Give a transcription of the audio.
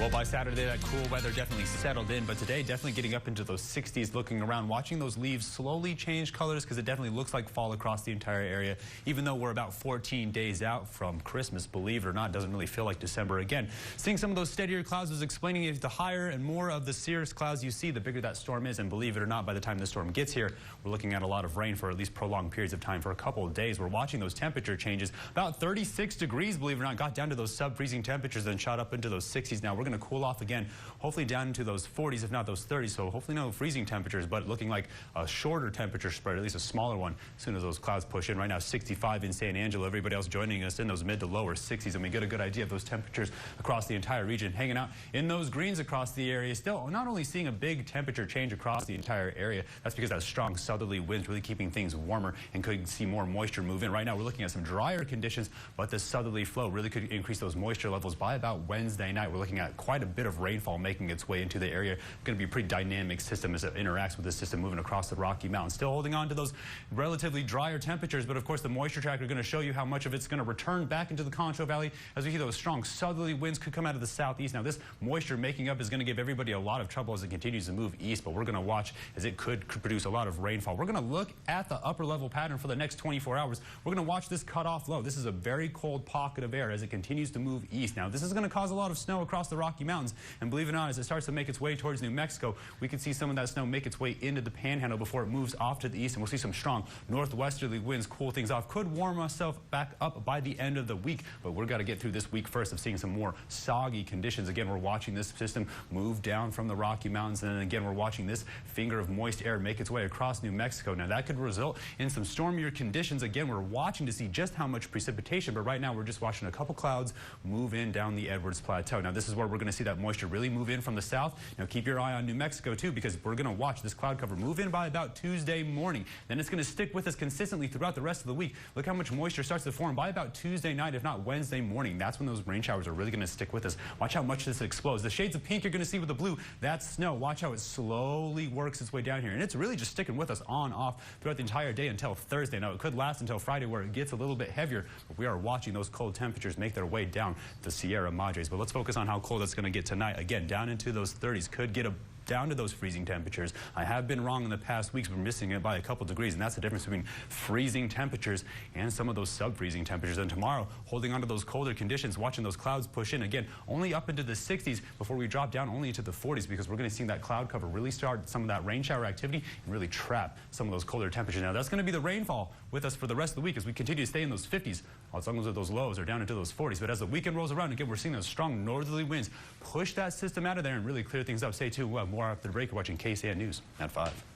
Well, by Saturday, that cool weather definitely settled in, but today definitely getting up into those 60s, looking around, watching those leaves slowly change colors because it definitely looks like fall across the entire area. Even though we're about 14 days out from Christmas, believe it or not, it doesn't really feel like December again. Seeing some of those steadier clouds was explaining if the higher and more of the cirrus clouds you see, the bigger that storm is. And believe it or not, by the time the storm gets here, we're looking at a lot of rain for at least prolonged periods of time for a couple of days. We're watching those temperature changes. About 36 degrees, believe it or not, got down to those sub-freezing temperatures and shot up into those 60s. Now we're going to cool off again, hopefully down into those 40s, if not those 30s. So hopefully no freezing temperatures, but looking like a shorter temperature spread, at least a smaller one, as soon as those clouds push in. Right now, 65 in San Angelo. Everybody else joining us in those mid to lower 60s, and we get a good idea of those temperatures across the entire region, hanging out in those greens across the area. Still, not only seeing a big temperature change across the entire area, that's because that strong southerly winds really keeping things warmer and could see more moisture move in. Right now, we're looking at some drier conditions, but the southerly flow really could increase those moisture levels by about Wednesday night. We're looking at quite a bit of rainfall making its way into the area. It's going to be a pretty dynamic system as it interacts with the system moving across the Rocky Mountains. Still holding on to those relatively drier temperatures, but of course the moisture tracker is going to show you how much of it's going to return back into the Concho Valley as we see those strong southerly winds could come out of the southeast. Now this moisture making up is going to give everybody a lot of trouble as it continues to move east, but we're going to watch as it could produce a lot of rainfall. We're going to look at the upper level pattern for the next 24 hours. We're going to watch this cutoff low. This is a very cold pocket of air as it continues to move east. Now this is going to cause a lot of snow across the Rocky Mountains, and believe it or not, as it starts to make its way towards New Mexico, we can see some of that snow make its way into the Panhandle before it moves off to the east, and we'll see some strong northwesterly winds cool things off. Could warm ourselves back up by the end of the week, but we're got to get through this week first of seeing some more soggy conditions. Again, we're watching this system move down from the Rocky Mountains, and then again we're watching this finger of moist air make its way across New Mexico. Now that could result in some stormier conditions. Again, we're watching to see just how much precipitation, but right now we're just watching a couple clouds move in down the Edwards Plateau. Now this is where we're going to see that moisture really move in from the south. Now keep your eye on New Mexico too, because we're going to watch this cloud cover move in by about Tuesday morning. Then it's going to stick with us consistently throughout the rest of the week. Look how much moisture starts to form by about Tuesday night, if not Wednesday morning. That's when those rain showers are really going to stick with us. Watch how much this explodes. The shades of pink you're going to see with the blue, that's snow. Watch how it slowly works its way down here. And it's really just sticking with us on, off throughout the entire day until Thursday. Now it could last until Friday where it gets a little bit heavier, but we are watching those cold temperatures make their way down the Sierra Madres. But let's focus on how cold it's going to get tonight. Again, down into those 30s, could get down to those freezing temperatures. I have been wrong in the past weeks. We're missing it by a couple degrees, and that's the difference between freezing temperatures and some of those sub-freezing temperatures. And tomorrow, holding on to those colder conditions, watching those clouds push in again, only up into the 60s before we drop down only into the 40s, because we're going to see that cloud cover really start some of that rain shower activity and really trap some of those colder temperatures. Now that's going to be the rainfall with us for the rest of the week as we continue to stay in those 50s, as long as those lows are down into those 40s. But as the weekend rolls around, again, we're seeing those strong northerly winds push that system out of there and really clear things up. Stay tuned. We'll have more after the break. You're watching KSAN News at 5.